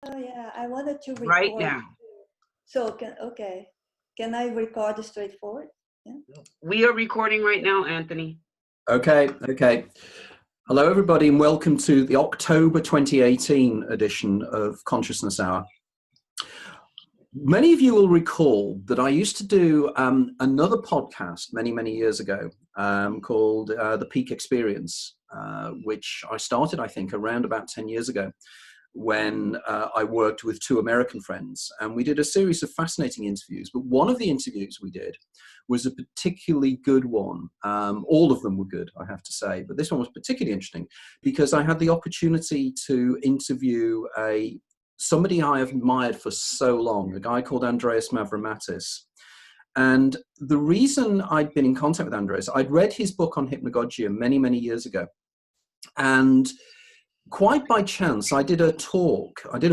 Oh yeah, I wanted to record. Right now. So okay, can I record straightforward? Yeah. We are recording right now, Anthony. Okay. Hello, everybody, and welcome to the October 2018 edition of Consciousness Hour. Many of you will recall that I used to do another podcast many years ago called the Peake Experience, which I started, I think, around about 10 years ago, when I worked with two American friends, and we did a series of fascinating interviews. But one of the interviews we did was a particularly good one. All of them were good, I have to say, but this one was particularly interesting because I had the opportunity to interview somebody I have admired for so long, a guy called Andreas Mavromatis. And the reason I'd been in contact with Andreas, I'd read his book on hypnagogia many years ago, and quite by chance, I did a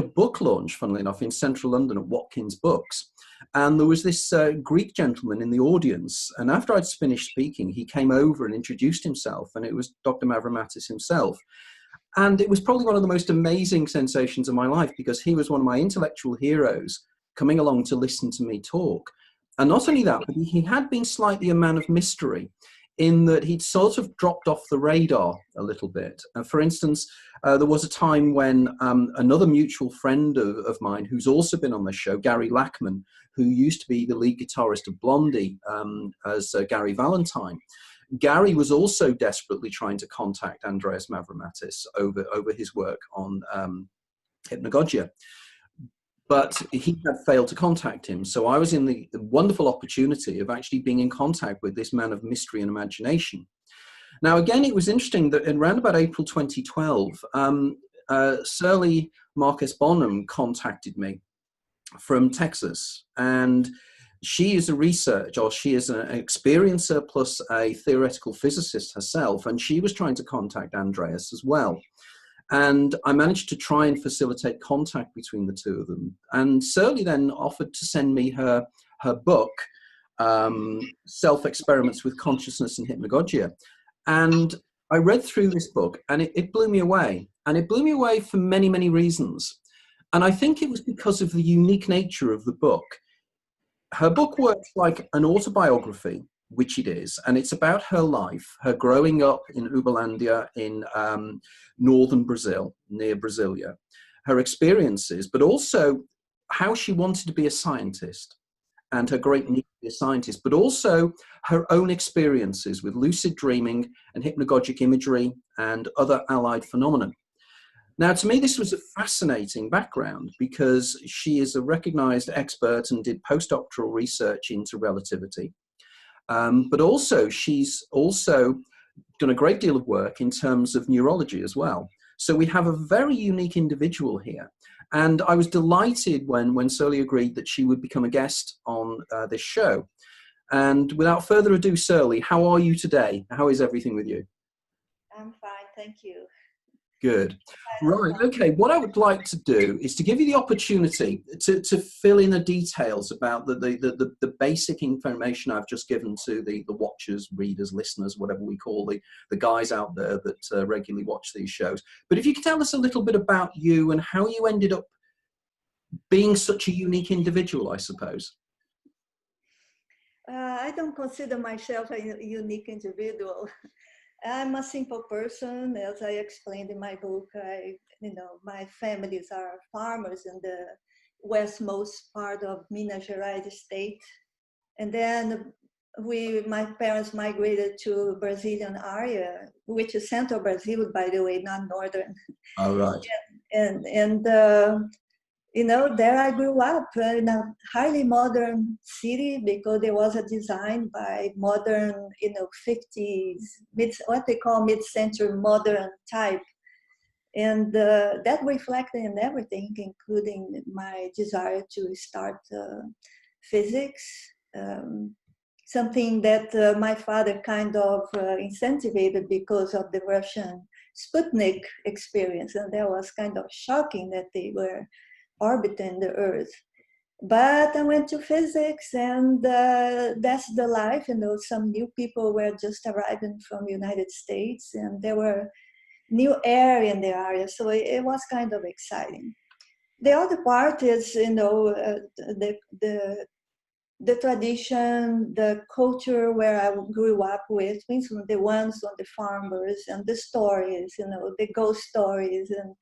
book launch, funnily enough, in central London at Watkins Books. And there was this Greek gentleman in the audience. And after I'd finished speaking, he came over and introduced himself. And it was Dr. Mavromatis himself. And it was probably one of the most amazing sensations of my life because he was one of my intellectual heroes coming along to listen to me talk. And not only that, but he had been slightly a man of mystery, in that he'd sort of dropped off the radar a little bit. For instance, there was a time when another mutual friend of mine, who's also been on the show, Gary Lackman, who used to be the lead guitarist of Blondie as Gary Valentine. Gary was also desperately trying to contact Andreas Mavromatis over his work on hypnagogia. But he had failed to contact him. So I was in the wonderful opportunity of actually being in contact with this man of mystery and imagination. Now, again, it was interesting that in around about April 2012, Sirley Marques Bonham contacted me from Texas. And she is she is an experiencer plus a theoretical physicist herself. And she was trying to contact Andreas as well. And I managed to try and facilitate contact between the two of them. And Sirley then offered to send me her book, Self-Experiments with Consciousness and Hypnagogia. And I read through this book, and it blew me away. And it blew me away for many reasons. And I think it was because of the unique nature of the book. Her book works like an autobiography, which it is, and it's about her life, her growing up in Uberlandia in northern Brazil, near Brasilia, her experiences, but also how she wanted to be a scientist and her great need to be a scientist, but also her own experiences with lucid dreaming and hypnagogic imagery and other allied phenomena. Now, to me, this was a fascinating background because she is a recognized expert and did postdoctoral research into relativity. But also, she's also done a great deal of work in terms of neurology as well. So we have a very unique individual here. And I was delighted when Sirley agreed that she would become a guest on this show. And without further ado, Sirley, how are you today? How is everything with you? I'm fine, thank you. Good. Right. Okay. What I would like to do is to give you the opportunity to fill in the details about the basic information I've just given to the watchers, readers, listeners, whatever we call the guys out there that regularly watch these shows. But if you could tell us a little bit about you and how you ended up being such a unique individual, I suppose. I don't consider myself a unique individual. I'm a simple person, as I explained in my book. My families are farmers in the westmost part of Minas Gerais state. And then my parents migrated to Brazilian area, which is central Brazil, by the way, not northern. All right. And there I grew up in a highly modern city because there was a design by modern, 50s, what they call mid-century modern type. And that reflected in everything, including my desire to start physics, something that my father kind of incentivized because of the Russian Sputnik experience. And that was kind of shocking that they were orbiting the Earth. But I went to physics, and that's the life. Some new people were just arriving from the United States, and there were new air in the area. So it was kind of exciting. the other part is, you know, the tradition, the culture where I grew up with, means the ones on the farmers and the stories, you know, the ghost stories and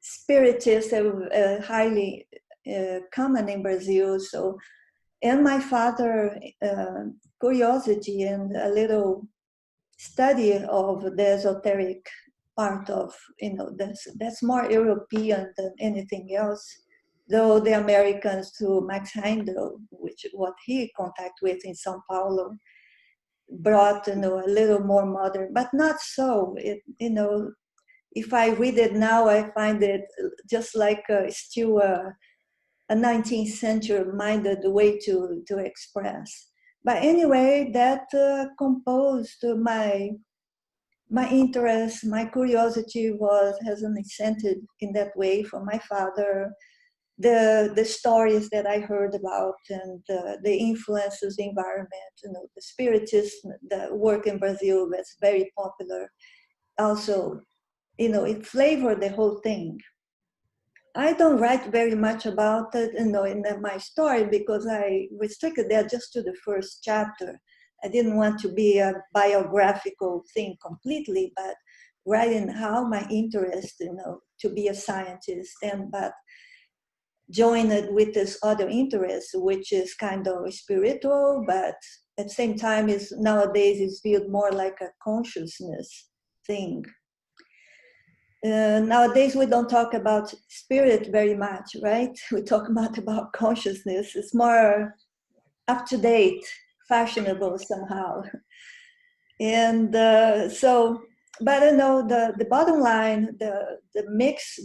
spiritists are highly common in Brazil. So, and my father curiosity and a little study of the esoteric part of, you know, that's more European than anything else. Though the Americans through Max Heindel, which what he contact with in São Paulo, brought, you know, a little more modern, but not so. It, you know, if I read it now, I find it just like still a 19th century minded way to express. But anyway, that composed my interest, my curiosity has an incentive in that way from my father. The stories that I heard about and the influences, the environment, you know, the spiritism, the work in Brazil that's very popular. Also, you know, it flavored the whole thing. I don't write very much about it, you know, in my story because I restricted that just to the first chapter. I didn't want to be a biographical thing completely, but writing how my interest, you know, to be a scientist, and but join it with this other interest, which is kind of spiritual, but at the same time is nowadays is viewed more like a consciousness thing. Nowadays we don't talk about spirit very much, right? We talk about consciousness. It's more up to date, fashionable somehow. And so, but you know, the bottom line, the mix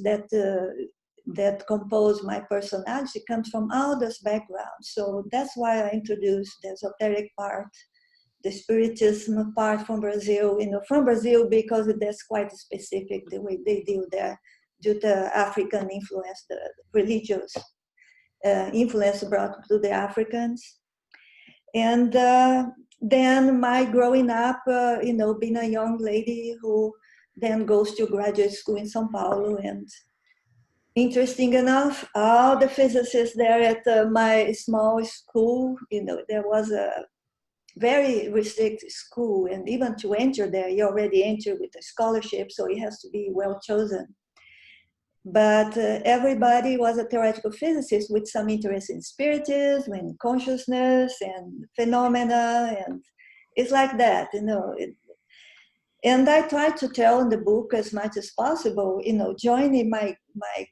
that compose my personality comes from all this background. So that's why I introduced the esoteric part, the spiritism part from Brazil, you know, from Brazil because that's quite specific the way they deal there due to African influence, the religious influence brought to the Africans. And then my growing up, you know, being a young lady who then goes to graduate school in São Paulo. And interesting enough, all the physicists there at my small school, you know, there was a very restricted school, and even to enter there, you already enter with a scholarship, so it has to be well chosen. But everybody was a theoretical physicist with some interest in spiritism and consciousness and phenomena, and it's like that, you know. And I try to tell in the book as much as possible, you know, joining my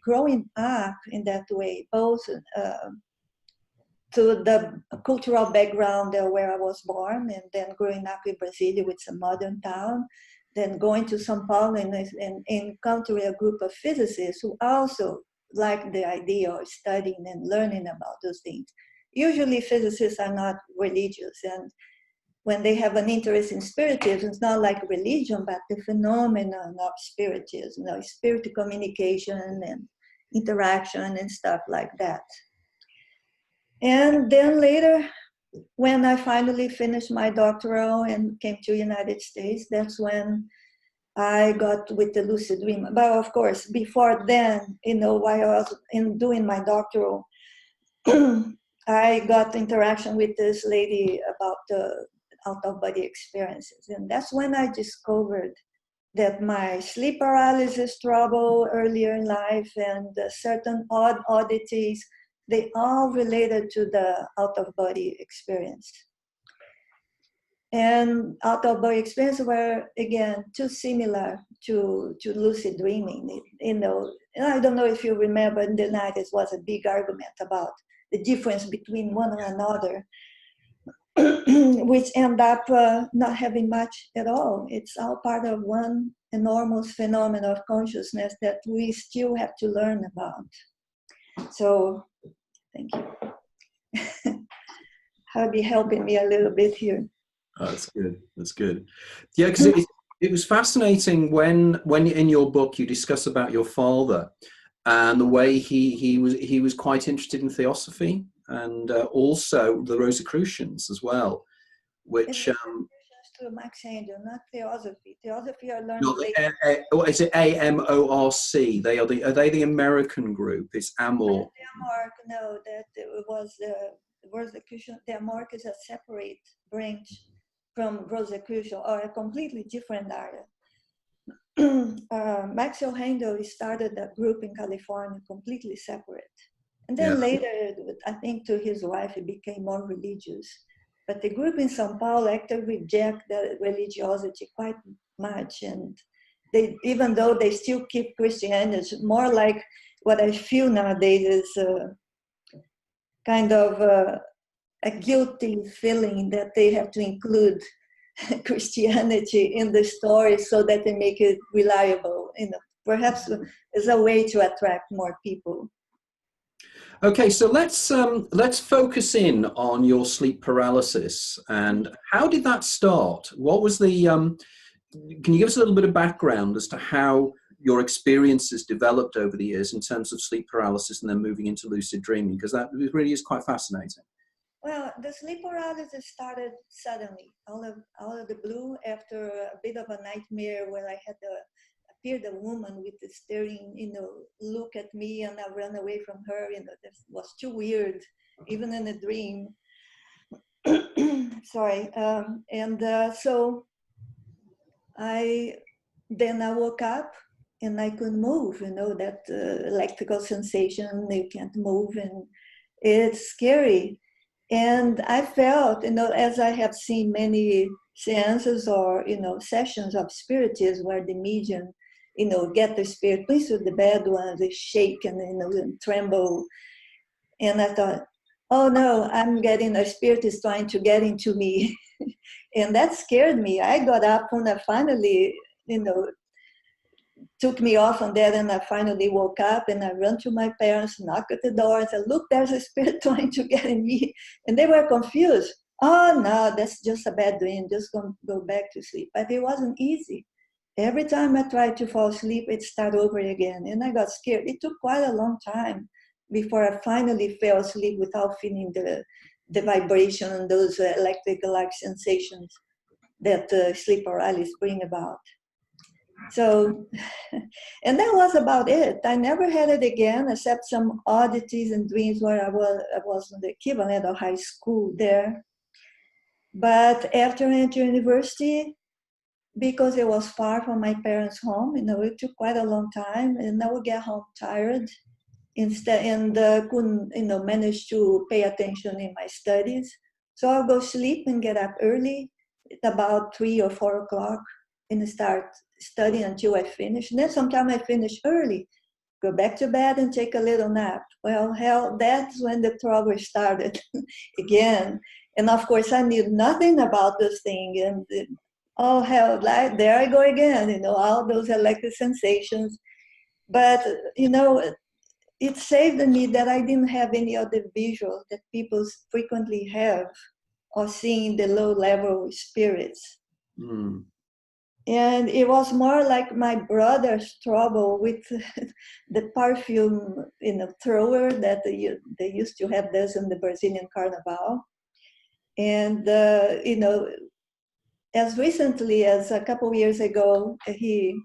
growing up in that way, both to the cultural background where I was born, and then growing up in Brazil, with a modern town, then going to São Paulo and encountering a group of physicists who also like the idea of studying and learning about those things. Usually physicists are not religious, and when they have an interest in spiritism, it's not like religion, but the phenomenon of spiritism, you know, spirit communication and interaction and stuff like that. And then later, when I finally finished my doctoral and came to the United States, that's when I got with the lucid dream. But of course, before then, you know, while I was doing my doctoral, I got interaction with this lady about the out-of-body experiences. And that's when I discovered that my sleep paralysis trouble earlier in life and certain oddities, they all related to the out-of-body experience. And out-of-body experience were, again, too similar to lucid dreaming. You know, I don't know if you remember, in the 90s was a big argument about the difference between one and another, which end up not having much at all. It's all part of one enormous phenomenon of consciousness that we still have to learn about. So, thank you. I'll be helping me a little bit here. Oh, that's good. That's good. Yeah, because it was fascinating when in your book you discuss about your father and the way he was quite interested in theosophy and also the Rosicrucians as well, which to Max Handel, not theosophy. Theosophy I learned Not later. what is it? AMORC. Are they the American group? It's Amor. Mark, no, that it was the Rosicrucian. The Mark is a separate branch from Rosicrucian, or a completely different area. Maxwell Handel started a group in California, completely separate. And then later, I think to his wife, he became more religious. But the group in São Paulo actually reject the religiosity quite much. And they, even though they still keep Christianity, more like what I feel nowadays is kind of a guilty feeling that they have to include Christianity in the story so that they make it reliable. You know, perhaps as a way to attract more people. Okay, so let's focus in on your sleep paralysis and how did that start? What was the? Can you give us a little bit of background as to how your experiences developed over the years in terms of sleep paralysis and then moving into lucid dreaming? Because that really is quite fascinating. Well, the sleep paralysis started suddenly, out of the blue, after a bit of a nightmare where I had appeared a woman with a staring, you know, look at me, and I ran away from her. You know, this was too weird, even in a dream. Sorry, so then I woke up and I couldn't move. You know, that electrical sensation, you can't move, and it's scary. And I felt, you know, as I have seen many seances or, you know, sessions of spiritism where the medium, you know, get the spirit, please with the bad ones, they shake and, you know, and tremble. And I thought, oh no, I'm getting, a spirit is trying to get into me. And that scared me. I got up and I finally, you know, took me off on that, and I finally woke up and I ran to my parents, knocked at the door and said, look, there's a spirit trying to get in me. And they were confused. Oh no, that's just a bad dream, just go back to sleep. But it wasn't easy. Every time I tried to fall asleep, it started over again. And I got scared. It took quite a long time before I finally fell asleep without feeling the vibration and those electric-like sensations that sleep paralysis bring about. So, and that was about it. I never had it again, except some oddities and dreams where I was in the equivalent of high school there. But after I entered university, because it was far from my parents' home, you know, it took quite a long time, and I would get home tired and couldn't, you know, manage to pay attention in my studies. So I'll go sleep and get up early at about 3 or 4 o'clock and start studying until I finish. And then sometimes I finish early, go back to bed and take a little nap. Well, hell, that's when the trouble started again. And of course, I knew nothing about this thing. And oh, hell, there I go again, you know, all those electric sensations. But, you know, it saved me that I didn't have any other visual that people frequently have or seeing the low-level spirits. Mm. And it was more like my brother's trouble with the perfume, you know, thrower that they used to have this in the Brazilian Carnival. And, you know, as recently as a couple of years ago, he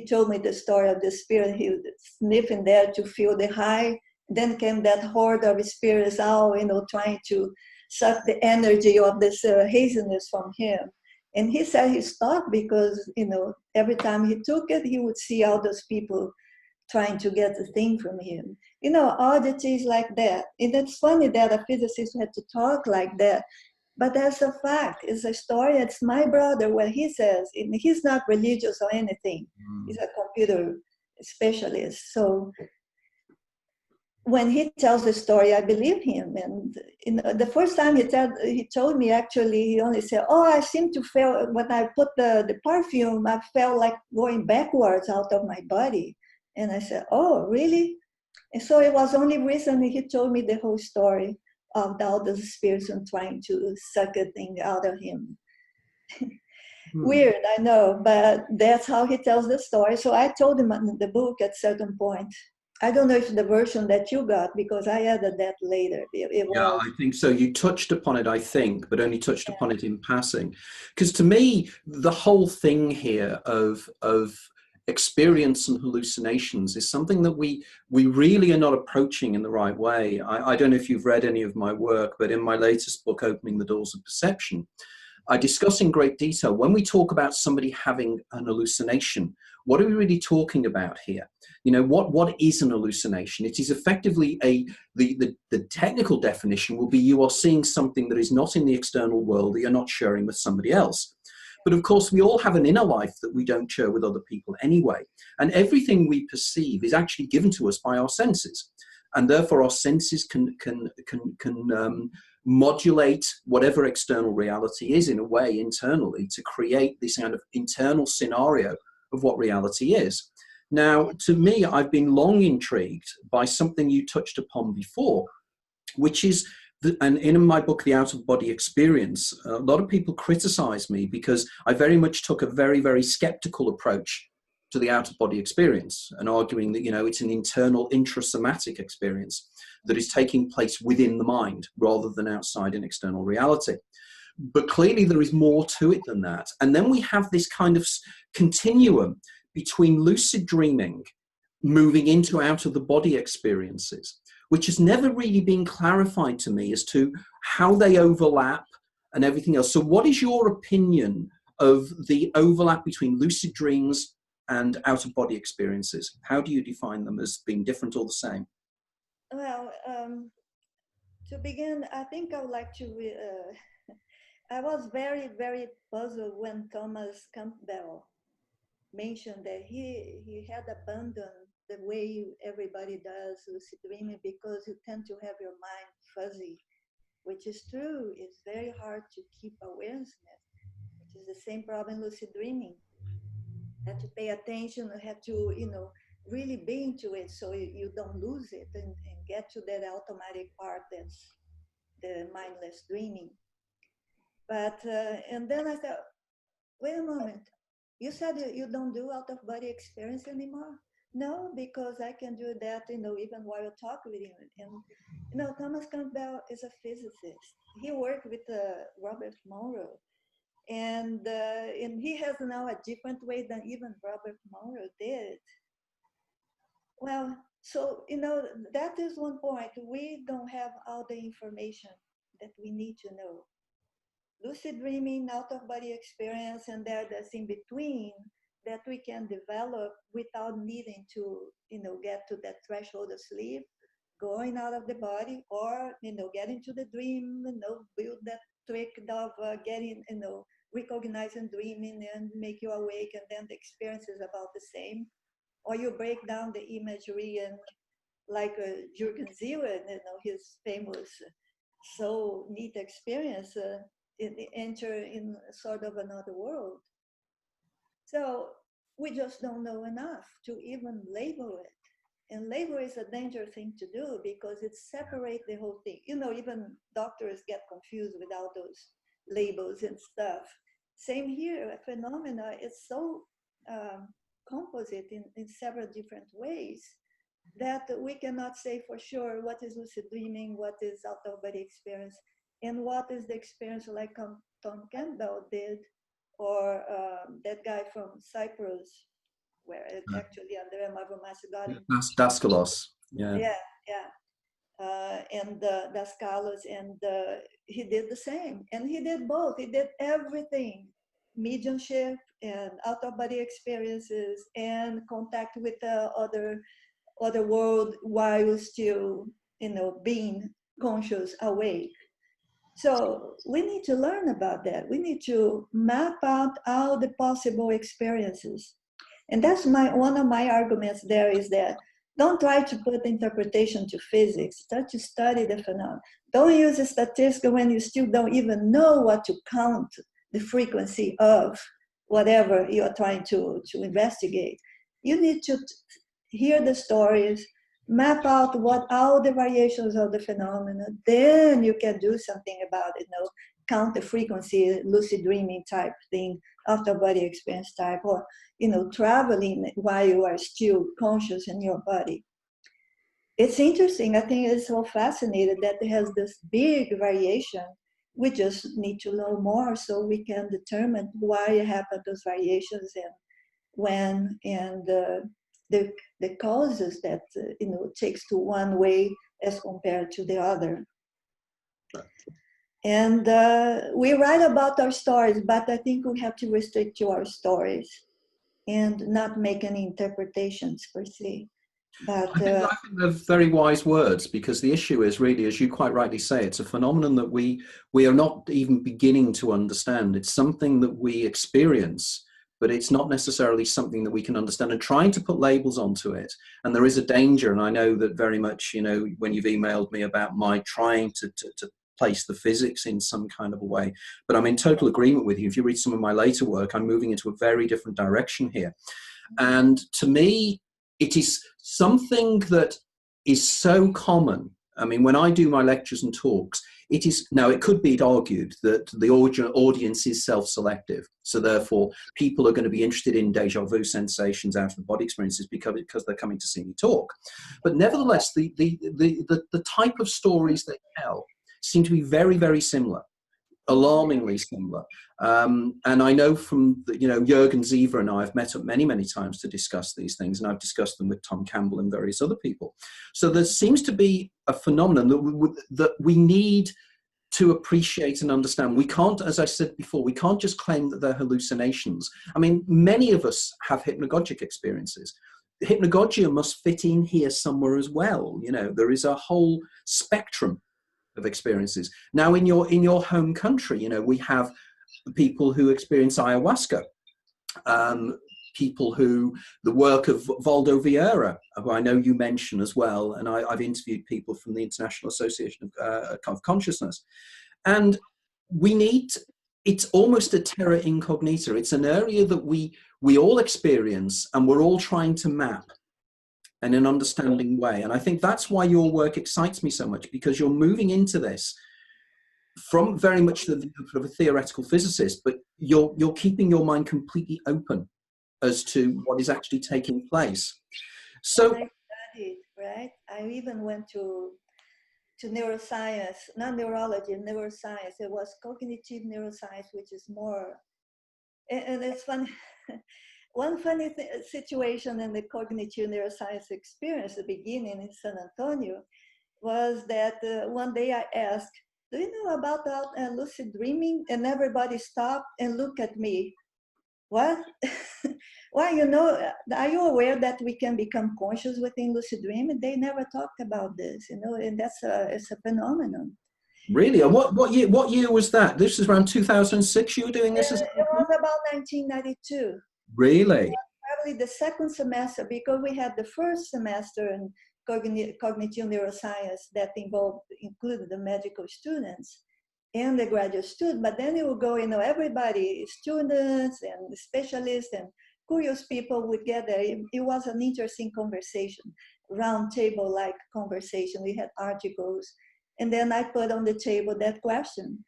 told me the story of the spirit. He was sniffing there to feel the high. Then came that horde of spirits out, you know, trying to suck the energy of this haziness from him. And he said he stopped because, you know, every time he took it, he would see all those people trying to get the thing from him. You know, oddities like that. And it's funny that a physicist had to talk like that. But that's a fact. It's a story. It's my brother, what he says. And he's not religious or anything. He's a computer specialist. So when he tells the story, I believe him. And you know, the first time he told me, actually, he only said, oh, I seem to feel, when I put the perfume, I felt like going backwards out of my body. And I said, oh, really? And so it was only recently he told me the whole story of all the spirits and trying to suck a thing out of him. Weird, I know, but that's how he tells the story. So I told him in the book at a certain point, I don't know if the version that you got, because I added that later. It Yeah, was, I think so. You touched upon it, I think, but only touched upon it in passing. Because to me, the whole thing here of experience and hallucinations is something that we really are not approaching in the right way. I don't know if you've read any of my work, but in my latest book, Opening the Doors of Perception, I discuss in great detail when we talk about somebody having an hallucination, what are we really talking about here? You know, what is an hallucination? It is effectively the technical definition will be you are seeing something that is not in the external world that you're not sharing with somebody else. But of course, we all have an inner life that we don't share with other people anyway. And everything we perceive is actually given to us by our senses. And therefore, our senses can modulate whatever external reality is in a way internally to create this kind of internal scenario of what reality is. Now, to me, I've been long intrigued by something you touched upon before, which is, and in my book, The Out-of-Body Experience, a lot of people criticize me because I very much took a very, very skeptical approach to the out-of-body experience and arguing that, you know, it's an internal intrasomatic experience that is taking place within the mind rather than outside in external reality. But clearly there is more to it than that. And then we have this kind of continuum between lucid dreaming moving into out-of-the-body experiences, which has never really been clarified to me as to how they overlap and everything else. So what is your opinion of the overlap between lucid dreams and out-of-body experiences? How do you define them as being different or the same? well, to begin, I think I would like to, I was very, very puzzled when Thomas Campbell mentioned that he had abandoned the way everybody does lucid dreaming because you tend to have your mind fuzzy, which is true. It's very hard to keep awareness, which is the same problem lucid dreaming. You have to pay attention, you have to, you know, really be into it so you don't lose it and get to that automatic part that's the mindless dreaming. But, and then I thought, wait a moment, you said you don't do out-of-body experience anymore? No, because I can do that, you know, even while I talk with you. And, you know, Thomas Campbell is a physicist. He worked with Robert Monroe. And he has now a different way than even Robert Monroe did. Well, so, you know, that is one point. We don't have all the information that we need to know. Lucid dreaming, out-of-body experience, and that's in between that we can develop without needing to, you know, get to that threshold of sleep, going out of the body, or, you know, get into the dream, you know, build that trick of getting, you know, recognizing dreaming and make you awake, and then the experience is about the same. Or you break down the imagery and like Jürgen Ziewer, you know, his famous so neat experience, enter in sort of another world. So we just don't know enough to even label it. And label is a dangerous thing to do because it separates the whole thing. You know, even doctors get confused without those labels and stuff. Same here, a phenomena is so composite in several different ways that we cannot say for sure what is lucid dreaming, what is out-of-body experience, and what is the experience like Tom Campbell did, or that guy from Cyprus, where actually Andrea Mavromassi got him. Daskalos, yeah. And Daskalos, and he did the same. And he did both. He did everything, mediumship and out-of-body experiences and contact with the other world while still, you know, being conscious, awake. So we need to learn about that. We need to map out all the possible experiences. And that's one of my arguments there is that don't try to put interpretation to physics. Try to study the phenomenon. Don't use a statistic when you still don't even know what to count the frequency of whatever you are trying to investigate. You need to hear the stories, map out what all the variations of the phenomena, then you can do something about it, you know, count the frequency, lucid dreaming type thing, out-of-body experience type, or, you know, traveling while you are still conscious in your body. it's interesting. I think it's so fascinating that it has this big variation. We just need to know more so we can determine why happen those variations and when, and the causes that takes to one way as compared to the other. And we write about our stories, but I think we have to restrict to our stories and not make any interpretations per se. But I think they're very wise words, because the issue is really, as you quite rightly say, it's a phenomenon that we are not even beginning to understand. It's something that we experience, but it's not necessarily something that we can understand, and trying to put labels onto it. And there is a danger, and I know that very much, when you've emailed me about my trying to place the physics in some kind of a way, but I'm in total agreement with you. If you read some of my later work, I'm moving into a very different direction here. And to me, it is something that is so common. I mean, when I do my lectures and talks, it is, now it could be argued that the audience is self-selective. So therefore, people are going to be interested in deja vu sensations, out of the body experiences, because they're coming to see me talk. But nevertheless, the type of stories they tell seem to be very, very similar, alarmingly similar. And I know from, Jürgen Ziever and I have met up many, many times to discuss these things, and I've discussed them with Tom Campbell and various other people. So there seems to be a phenomenon that we need to appreciate and understand. We can't, as I said before, we can't just claim that they're hallucinations. I mean, many of us have hypnagogic experiences. Hypnagogia must fit in here somewhere as well. There is a whole spectrum of experiences. Now, in your home country, we have people who experience ayahuasca, people who, the work of Valdo Vieira, who I know you mention as well, and I've interviewed people from the International Association of Consciousness. And it's almost a terra incognita. It's an area that we all experience, and we're all trying to map in an understanding way. And I think that's why your work excites me so much, because you're moving into this from very much the view of a theoretical physicist, but you're keeping your mind completely open as to what is actually taking place. So I studied, right? I even went to neuroscience, not neurology, neuroscience. It was cognitive neuroscience, which is more, and it's funny. One funny situation in the cognitive neuroscience experience, the beginning in San Antonio, was that one day I asked, do you know about lucid dreaming? And everybody stopped and looked at me. What? Well, are you aware that we can become conscious within lucid dreaming? They never talked about this, and it's a phenomenon. really, and what year was that? This is around 2006 you were doing this? It was about 1992. Really? Probably the second semester, because we had the first semester in cognitive neuroscience that included the medical students and the graduate students, but then it would go, everybody, students and specialists and curious people would get there. It was an interesting conversation, round table like conversation. We had articles, and then I put on the table that question.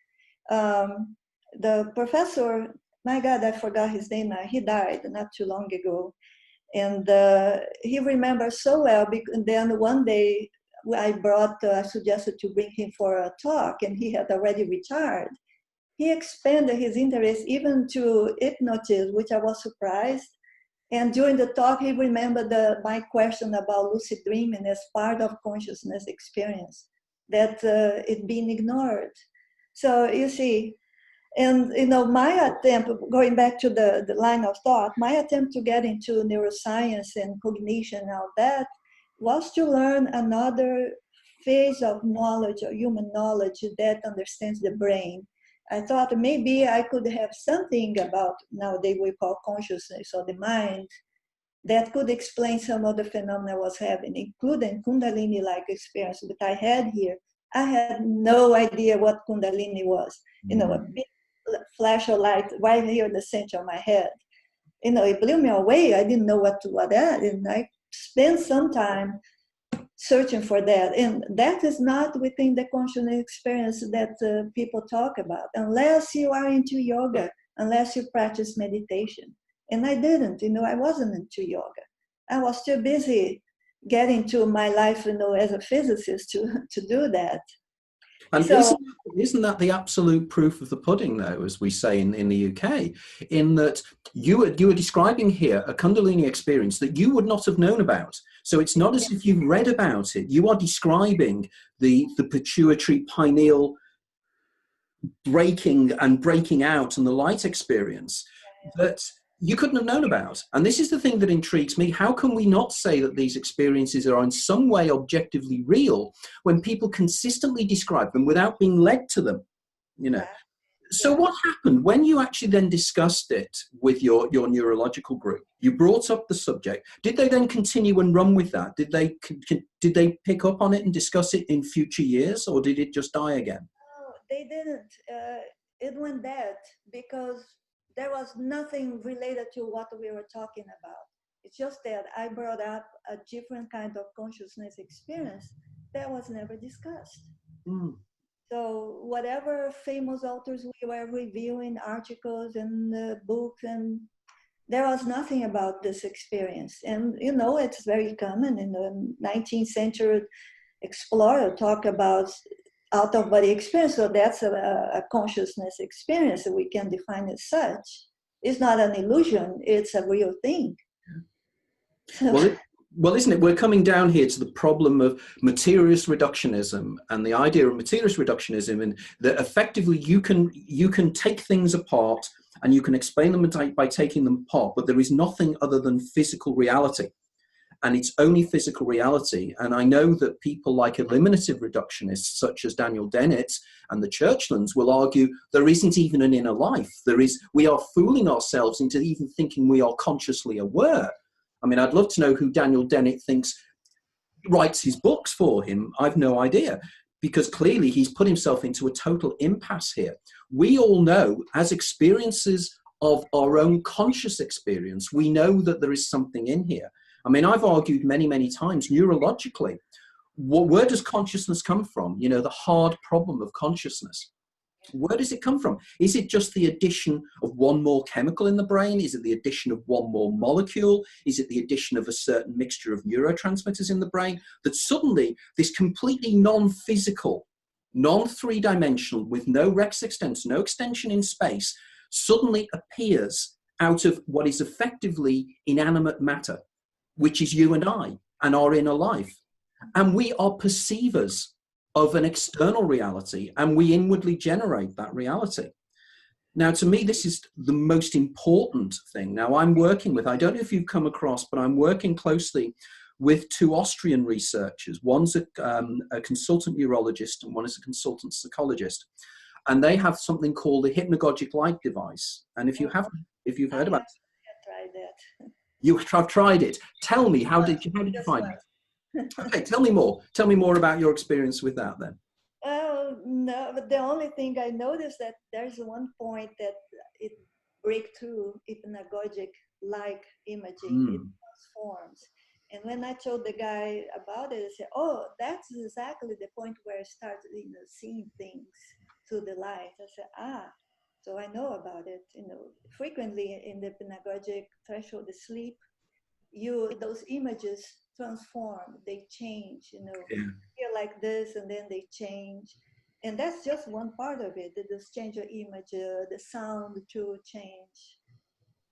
The professor, my God, I forgot his name now. He died not too long ago. And he remembers so well. And then one day I suggested to bring him for a talk, and he had already retired. He expanded his interest even to hypnotism, which I was surprised. And during the talk, he remembered my question about lucid dreaming as part of consciousness experience, that it being ignored. So you see, and my attempt, going back to the line of thought, my attempt to get into neuroscience and cognition and all that was to learn another phase of knowledge, or human knowledge, that understands the brain. I thought maybe I could have something about, nowadays we call consciousness or the mind, that could explain some of the phenomena I was having, including Kundalini-like experience that I had here. I had no idea what Kundalini was. A big flash of light right here in the center of my head. It blew me away. I didn't know what that, and I spent some time searching for that. And that is not within the consciousness experience that people talk about, unless you are into yoga, unless you practice meditation. And I didn't, I wasn't into yoga. I was too busy, get into my life, as a physicist to do that. And So, isn't that the absolute proof of the pudding, though, as we say in the UK, in that you were describing here a Kundalini experience that you would not have known about. So it's not as if you've read about it. You are describing the pituitary pineal breaking out and the light experience that you couldn't have known about. And this is the thing that intrigues me. How can we not say that these experiences are in some way objectively real when people consistently describe them without being led to them? So what happened when you actually then discussed it with your neurological group? You brought up the subject. Did they then continue and run with that? Did they pick up on it and discuss it in future years, or did it just die again? no, they didn't. It went dead because there was nothing related to what we were talking about. It's just that I brought up a different kind of consciousness experience that was never discussed. So whatever famous authors we were reviewing, articles and books, and there was nothing about this experience. And it's very common in the 19th century explorer talk about out-of-body experience. So that's a consciousness experience. We can define it as such. It's not an illusion, it's a real thing. Well, isn't it? We're coming down here to the problem of materialist reductionism and the idea of materialist reductionism, and that effectively you can take things apart and you can explain them by taking them apart, but there is nothing other than physical reality. And it's only physical reality. And I know that people like eliminative reductionists, such as Daniel Dennett and the Churchlands, will argue there isn't even an inner life. We are fooling ourselves into even thinking we are consciously aware. I mean, I'd love to know who Daniel Dennett thinks writes his books for him. I've no idea, because clearly he's put himself into a total impasse here. We all know, as experiences of our own conscious experience, we know that there is something in here. I mean, I've argued many, many times, neurologically, where does consciousness come from? The hard problem of consciousness. Where does it come from? Is it just the addition of one more chemical in the brain? Is it the addition of one more molecule? Is it the addition of a certain mixture of neurotransmitters in the brain? That suddenly this completely non-physical, non-three-dimensional, with no rex extensor, no extension in space, suddenly appears out of what is effectively inanimate matter, which is you and I and our inner life. And we are perceivers of an external reality, and we inwardly generate that reality. Now, to me, this is the most important thing. Now, I don't know if you've come across, but I'm working closely with two Austrian researchers. One's a consultant neurologist and one is a consultant psychologist. And they have something called the hypnagogic light device. And if you've heard about it, I tried that. You have tried it. Tell me, how did you find it? Okay, tell me more. Tell me more about your experience with that then. Oh, no, but the only thing I noticed that there's one point that it breaks through hypnagogic-like imaging, it transforms. And when I told the guy about it, I said, oh, that's exactly the point where I started seeing things through the light. I said, so I know about it. Frequently in the hypnagogic threshold, the sleep, those images transform, they change, feel like this and then they change. And that's just one part of it, this change of image, the sound to change.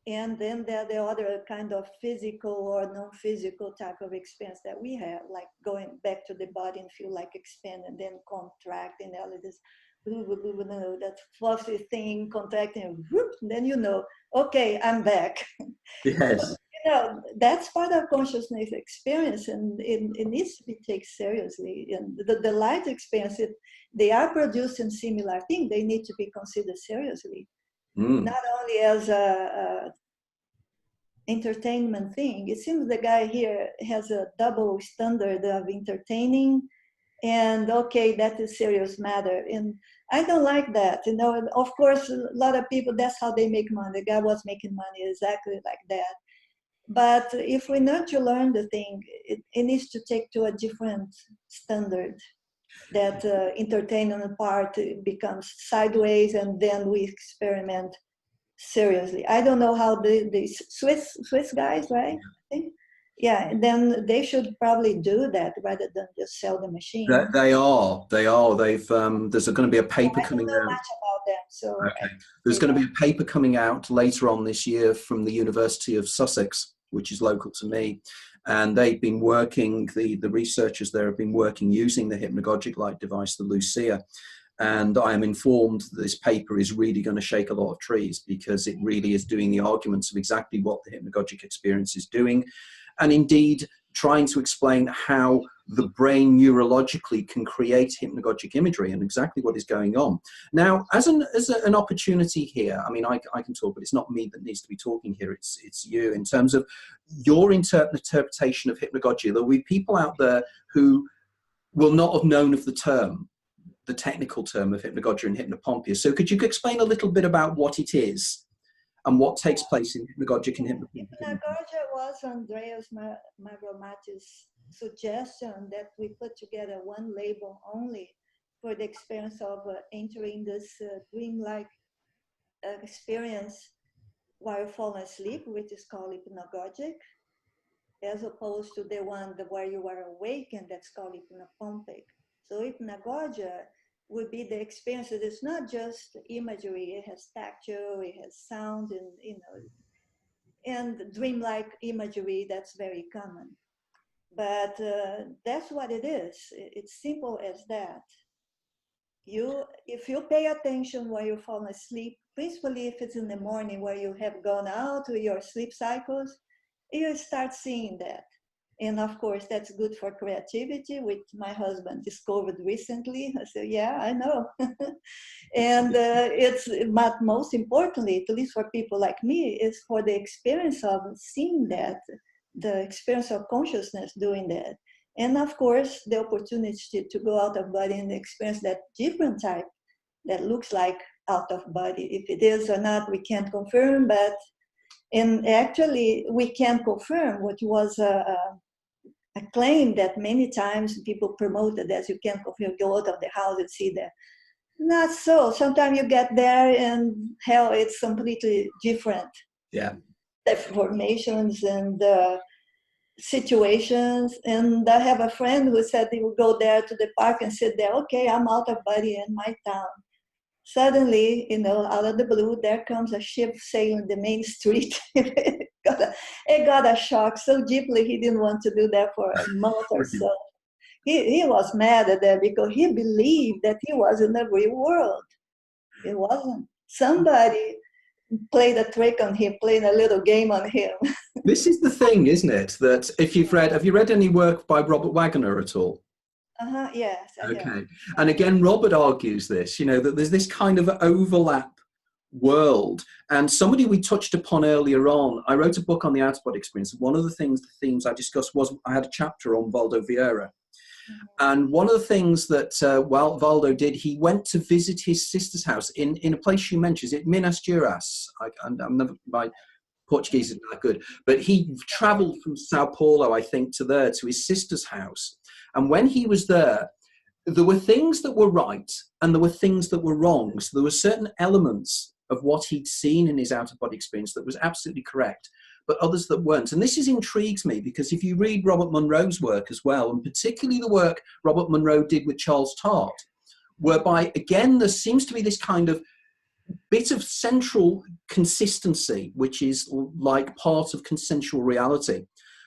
And then there are the other kind of physical or non-physical type of experience that we have, like going back to the body and feel like expand and then contract and all of this, that fluffy thing contracting, whoop, then okay, I'm back. Yes. That's part of consciousness experience, and it needs to be taken seriously. And the light experience, they are producing similar things. They need to be considered seriously, not only as a entertainment thing. It seems the guy here has a double standard of entertaining, and okay, that is serious matter. And I don't like that. Of course, a lot of people, that's how they make money. The guy was making money exactly like that. But if we need to learn the thing, it needs to take to a different standard, that entertainment part becomes sideways and then we experiment seriously. I don't know how the Swiss guys, right? I think Yeah, and then they should probably do that rather than just sell the machine. They are. They've. There's going to be a paper I don't coming know out. much about them, so I Okay. can There's say going to that. be a paper coming out later on this year from the University of Sussex, which is local to me. And they've been working, the researchers there have been working using the hypnagogic light device, the Lucia. And I am informed that this paper is really going to shake a lot of trees, because it really is doing the arguments of exactly what the hypnagogic experience is doing. And indeed, trying to explain how the brain neurologically can create hypnagogic imagery and exactly what is going on. Now, as an opportunity here, I mean, I can talk, but it's not me that needs to be talking here, it's you, in terms of your interpretation of hypnagogia. There will be people out there who will not have known of the term, the technical term of hypnagogia and hypnopompia. So could you explain a little bit about what it is and what takes place in hypnagogic and hypnopompia? Hypnagogia was Andreas Marques' suggestion that we put together one label only for the experience of entering this dreamlike experience while falling asleep, which is called hypnagogic, as opposed to the one where you are awake, and that's called hypnopompic. So hypnagogia would be the experience that is not just imagery, it has tactile, it has sound, and and dreamlike imagery that's very common. But that's what it is. It's simple as that. If you pay attention while you're falling asleep, principally if it's in the morning where you have gone out with your sleep cycles, you start seeing that. And of course, that's good for creativity, which my husband discovered recently. I said, yeah, I know. And but most importantly, at least for people like me, is for the experience of seeing that, the experience of consciousness doing that. And of course, the opportunity to go out of body and experience that different type that looks like out of body. If it is or not, we can't confirm, and actually we can confirm what was a claim that many times people promoted as you can confirm, go out of the house and see that. Not so. Sometimes you get there and hell, it's completely different. Yeah. The formations and situations. And I have a friend who said he would go there to the park and sit there, okay, I'm out of body in my town. Suddenly, out of the blue, there comes a ship sailing the main street. It got a shock so deeply he didn't want to do that for a month or so. He was mad at that because he believed that he was in the real world. It wasn't. Somebody played a trick on him, playing a little game on him. This is the thing, isn't it? That if have you read any work by Robert Wagner at all? Yes. Okay. And again, Robert argues this, that there's this kind of overlap world. And somebody we touched upon earlier on, I wrote a book on the out-of-body experience. One of the themes I discussed was, I had a chapter on Valdo Vieira. And one of the things that Valdo did, he went to visit his sister's house in a place you mentioned, is it Minas Gerais? I'm never, my Portuguese isn't that good, but he traveled from Sao Paulo, I think, to his sister's house. And when he was there were things that were right and there were things that were wrong. So there were certain elements of what he'd seen in his out-of-body experience that was absolutely correct, but others that weren't. And this intrigues me, because if you read Robert Monroe's work as well, and particularly the work Robert Monroe did with Charles Tart, whereby, again, there seems to be this kind of bit of central consistency, which is like part of consensual reality.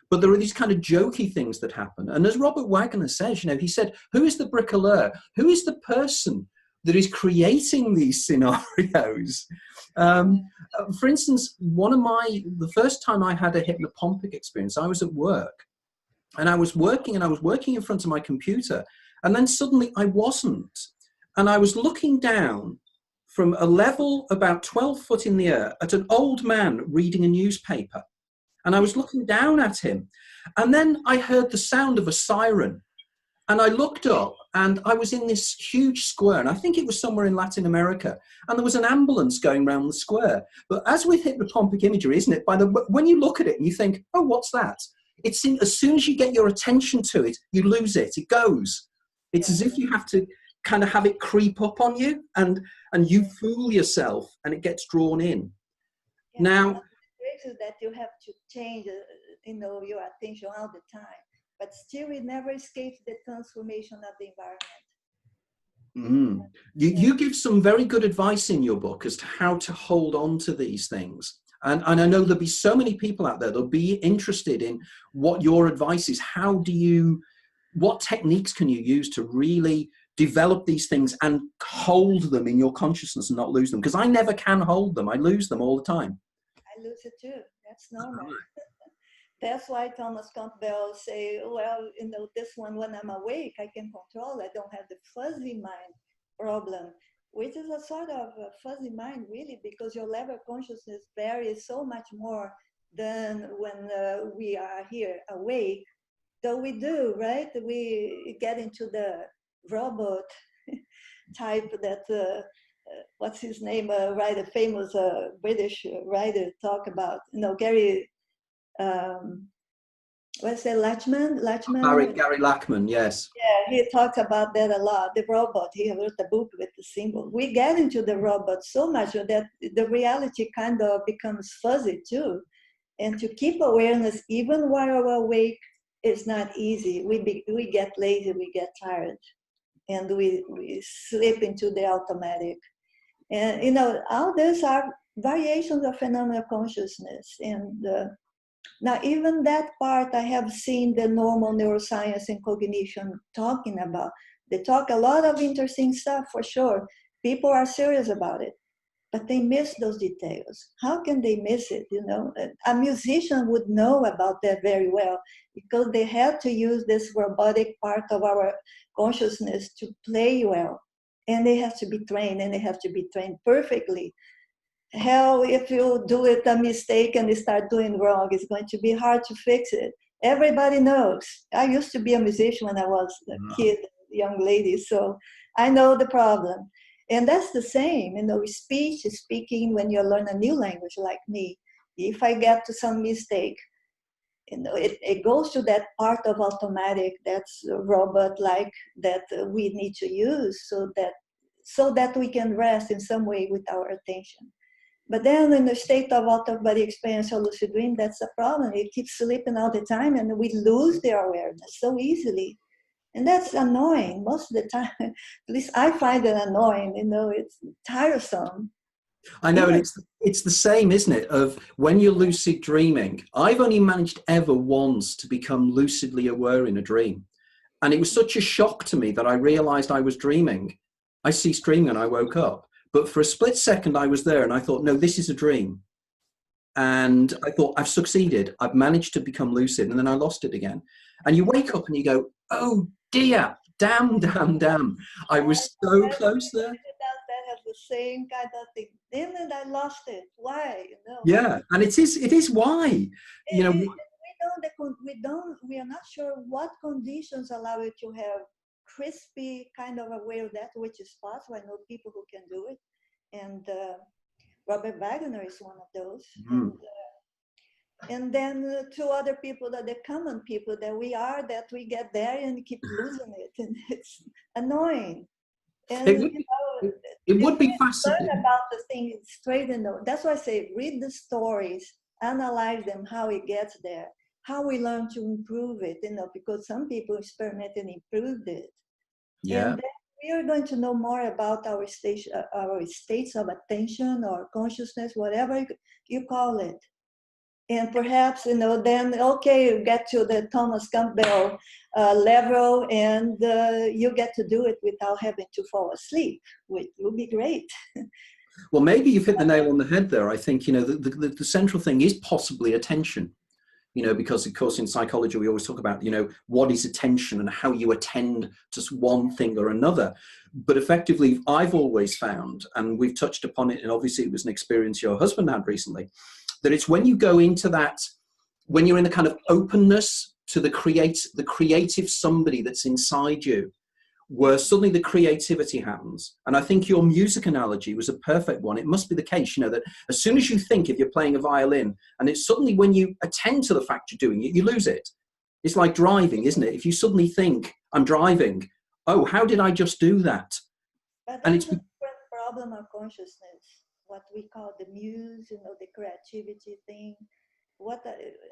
But there are these kind of jokey things that happen. And as Robert Wagner says, he said, who is the bricoleur? Who is the person that is creating these scenarios? For instance, the first time I had a hypnopompic experience, I was at work. And I was working in front of my computer. And then suddenly I wasn't. And I was looking down from a level about 12 foot in the air at an old man reading a newspaper. And I was looking down at him. And then I heard the sound of a siren. And I looked up, and I was in this huge square, and I think it was somewhere in Latin America. And there was an ambulance going around the square. But as with hypnopompic imagery, isn't it? When you look at it and you think, oh, what's that? As soon as you get your attention to it, you lose it. It goes. It's as if you have to kind of have it creep up on you, and you fool yourself, and it gets drawn in. Yeah. Now, that you have to change your attention all the time. But still, it never escapes the transformation of the environment. Mm. You give some very good advice in your book as to how to hold on to these things. And I know there'll be so many people out there that'll be interested in what your advice is. What techniques can you use to really develop these things and hold them in your consciousness and not lose them? Because I never can hold them. I lose them all the time. I lose it too. That's normal. That's why Thomas Campbell say, well, this one, when I'm awake, I can control. I don't have the fuzzy mind problem, which is a sort of a fuzzy mind, really, because your level of consciousness varies so much more than when we are here awake. So we do, right? We get into the robot type that, what's his name, writer, famous British writer talk about, Gary, Lachman? Gary Lachman, yes. Yeah, he talks about that a lot, the robot. He wrote a book with the symbol. We get into the robot so much that the reality kind of becomes fuzzy too. And to keep awareness even while we're awake is not easy. We get lazy, we get tired, and we slip into the automatic. And all these are variations of phenomenal consciousness. And now even that part I have seen the normal neuroscience and cognition talking about. They talk a lot of interesting stuff for sure. People are serious about it, but they miss those details. How can they miss it? A musician would know about that very well, because they had to use this robotic part of our consciousness to play well. And they have to be trained, and they have to be trained perfectly. Hell, if you do it a mistake and you start doing wrong, it's going to be hard to fix it. Everybody knows. I used to be a musician when I was a kid, young lady, so I know the problem. And that's the same, speech is speaking when you learn a new language like me. If I get to some mistake, it goes to that part of automatic, that's robot-like, that we need to use so that we can rest in some way with our attention. But then in the state of out-of-body experience or lucid dream, that's a problem. It keeps slipping all the time, and we lose the awareness so easily. And that's annoying most of the time. At least I find it annoying, it's tiresome. I know, and it's the same, isn't it, of when you're lucid dreaming. I've only managed ever once to become lucidly aware in a dream. And it was such a shock to me that I realized I was dreaming. I ceased dreaming and I woke up. But for a split second, I was there and I thought, no, this is a dream. And I thought, I've succeeded. I've managed to become lucid. And then I lost it again. And you wake up and you go, oh dear, damn. I was so close there. That has the same kind of thing. Then I lost it. Why? Yeah, and it is why. We are not sure what conditions allow you to have crispy kind of aware of that, which is possible. I know people who can do it, and Robert Wagner is one of those. And then two other people, that the common people that we get there and keep losing it, and it's annoying. And it would be fascinating. Learn about the thing straight and that's why I say read the stories, analyze them, how it gets there, how we learn to improve it, because some people experiment and improved it. Yeah. And then we are going to know more about our states of attention or consciousness, whatever you call it. And perhaps, then, okay, you get to the Thomas Campbell level, and you get to do it without having to fall asleep, which would be great. Well, maybe you've hit the nail on the head there. I think, the central thing is possibly attention, because, of course, in psychology, we always talk about, what is attention and how you attend to one thing or another. But effectively, I've always found, and we've touched upon it, and obviously it was an experience your husband had recently, that it's when you go into that, when you're in the kind of openness to the creative somebody that's inside you, where suddenly the creativity happens. And I think your music analogy was a perfect one. It must be the case, that as soon as you think, if you're playing a violin, and it's suddenly when you attend to the fact you're doing it, you lose it. It's like driving, isn't it? If you suddenly think, I'm driving, oh, how did I just do that? But that's a different problem of consciousness, what we call the muse, the creativity thing. what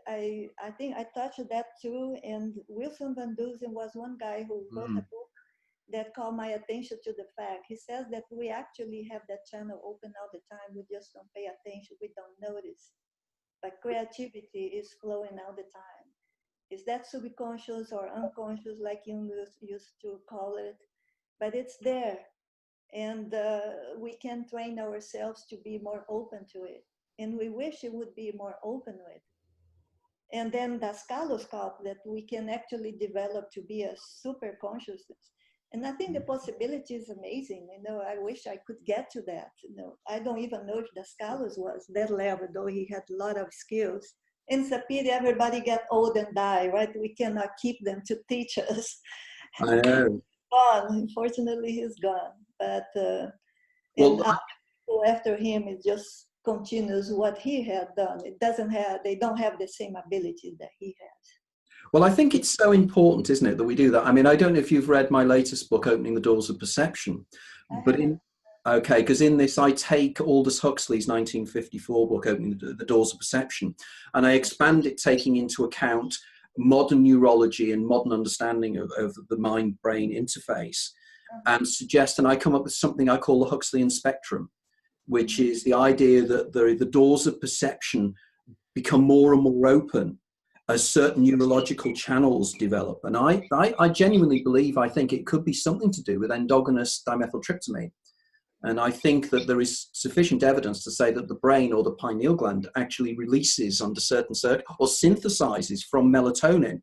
I think I touched that too. And Wilson Van Dusen was one guy who wrote a book that called my attention to the fact. He says that we actually have that channel open all the time. We just don't pay attention. We don't notice. But creativity is flowing all the time. Is that subconscious or unconscious, like Jung used to call it? But it's there. And we can train ourselves to be more open to it. And we wish it would be more open with. And then the scaloscope that we can actually develop to be a super consciousness. And I think the possibility is amazing. You know, I wish I could get to that. You know, I don't even know if the Scalos was that level, though he had a lot of skills. And it's a pity everybody get old and die, right? We cannot keep them to teach us. I know. Gone. Unfortunately, he's gone. But after him, it just continues what he had done. It doesn't have, they don't have the same ability that he has. Well, I think it's so important, isn't it, that we do that? I mean, I don't know if you've read my latest book, Opening the Doors of Perception, but because in this I take Aldous Huxley's 1954 book, Opening the Doors of Perception, and I expand it, taking into account modern neurology and modern understanding of the mind-brain interface, and suggest, and I come up with something I call the Huxleyan spectrum, which is the idea that the doors of perception become more and more open as certain neurological channels develop. And I genuinely believe, I think it could be something to do with endogenous dimethyltryptamine. And I think that there is sufficient evidence to say that the brain or the pineal gland actually releases under certain or synthesizes from melatonin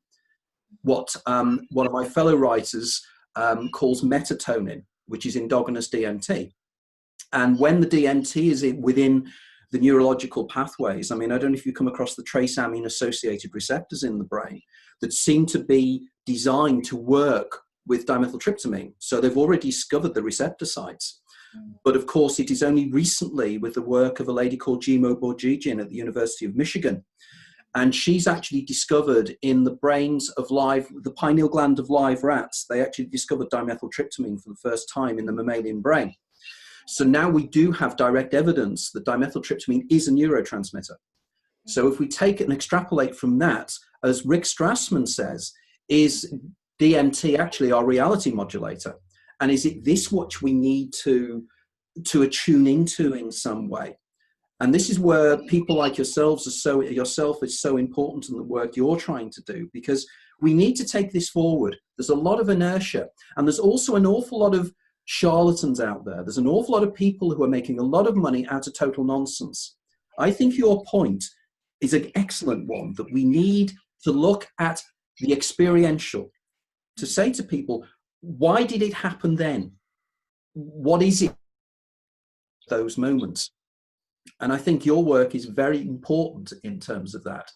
what one of my fellow writers calls metatonin, which is endogenous DMT. And when the DMT is within the neurological pathways, I mean, I don't know if you come across the trace amine associated receptors in the brain that seem to be designed to work with dimethyltryptamine. So they've already discovered the receptor sites. But of course, it is only recently, with the work of a lady called Jimo Borjigin at the University of Michigan, and she's actually discovered in the brains of the pineal gland of live rats, they actually discovered dimethyltryptamine for the first time in the mammalian brain. So now we do have direct evidence that dimethyltryptamine is a neurotransmitter. So if we take it and extrapolate from that, as Rick Strassman says, is DMT actually our reality modulator? And is it this which we need to attune into in some way? And this is where people like yourself is so important in the work you're trying to do, because we need to take this forward. There's a lot of inertia, and there's also an awful lot of charlatans out there. There's an awful lot of people who are making a lot of money out of total nonsense. I think your point is an excellent one, that we need to look at the experiential, to say to people, why did it happen then? What is it, those moments? And I think your work is very important in terms of that.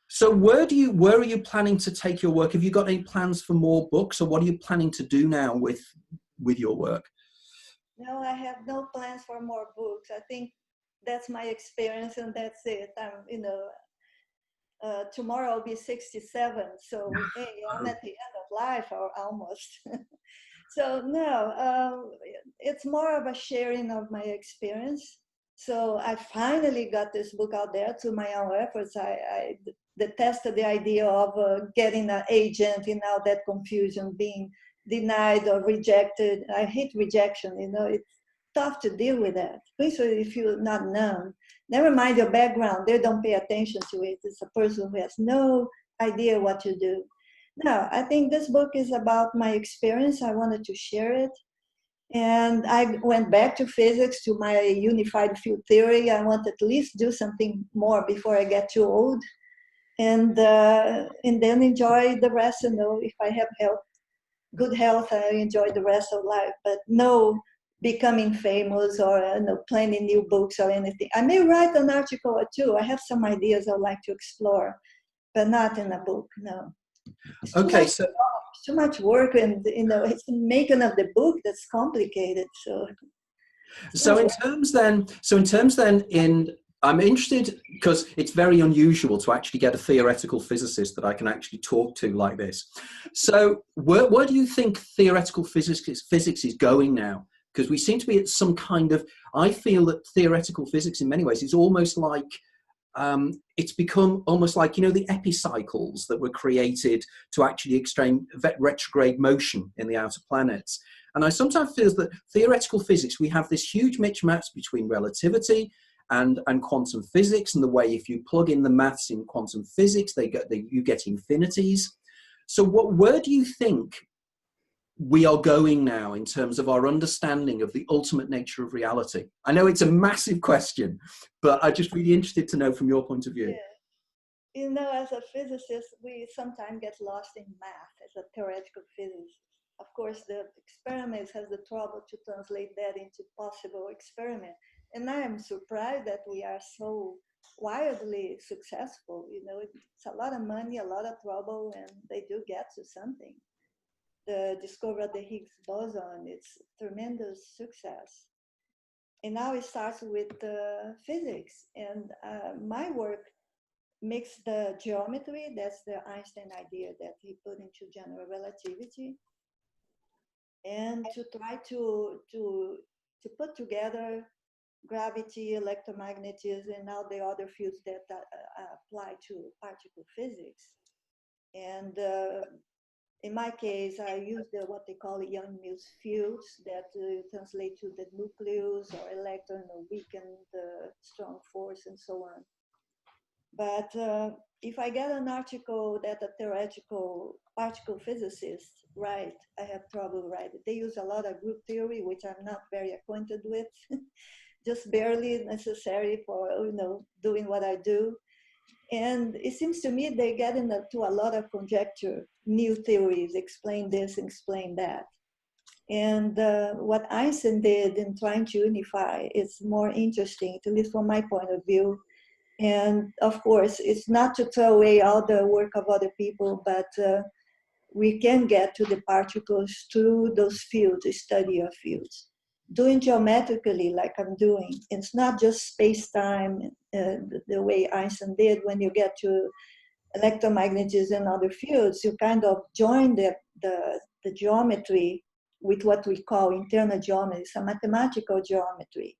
So where are you planning to take your work? Have you got any plans for more books, or what are you planning to do now with your work? No, I have no plans for more books. I think that's my experience, and that's it. Tomorrow I'll be 67, so hey, I'm at the end of life, or almost. So no, it's more of a sharing of my experience. So I finally got this book out there through my own efforts. I detested the idea of getting an agent in all that confusion, being denied or rejected. I hate rejection, it's tough to deal with that, especially if you're not known. Never mind your background, they don't pay attention to it. It's a person who has no idea what you do. No, I think this book is about my experience. I wanted to share it. And I went back to physics, to my unified field theory. I want to at least do something more before I get too old. And then enjoy the rest, if I have good health, I enjoy the rest of life, but no becoming famous or planning new books or anything. I may write an article or two. I have some ideas I'd like to explore, but not in a book, no. Okay, so too much work, and it's the making of the book that's complicated. So in terms then, I'm interested, because it's very unusual to actually get a theoretical physicist that I can actually talk to like this. So where do you think theoretical physics is going now? Because we seem to be at some kind of, I feel that theoretical physics in many ways is almost like it's become almost like, you know, the epicycles that were created to actually explain retrograde motion in the outer planets. And I sometimes feel that theoretical physics, we have this huge mismatch between relativity and quantum physics, and the way if you plug in the maths in quantum physics, you get infinities. So where do you think we are going now in terms of our understanding of the ultimate nature of reality? I know it's a massive question, but I'm just really interested to know from your point of view. Yeah. You know, as a physicist, we sometimes get lost in math as a theoretical physicist. Of course, the experiments have the trouble to translate that into possible experiment. And I am surprised that we are so wildly successful. You know, it's a lot of money, a lot of trouble, and they do get to something. The discovery of the Higgs boson, it's tremendous success. And now it starts with physics. And my work makes the geometry, that's the Einstein idea that he put into general relativity, and to try to put together gravity, electromagnetism, and all the other fields that apply to particle physics. And in my case, I use what they call Young-Mills fields that translate to the nucleus or electron or weaken the strong force and so on. But if I get an article that a theoretical particle physicist write, I have trouble writing. They use a lot of group theory, which I'm not very acquainted with, just barely necessary for, you know, doing what I do. And it seems to me they get into a lot of conjecture, new theories, explain this, explain that. And what Einstein did in trying to unify is more interesting, at least from my point of view. And of course, it's not to throw away all the work of other people, but we can get to the particles through those fields, the study of fields. Doing geometrically like I'm doing, it's not just space-time the way Einstein did. When you get to electromagnetism and other fields, you kind of join the geometry with what we call internal geometry. It's a mathematical geometry,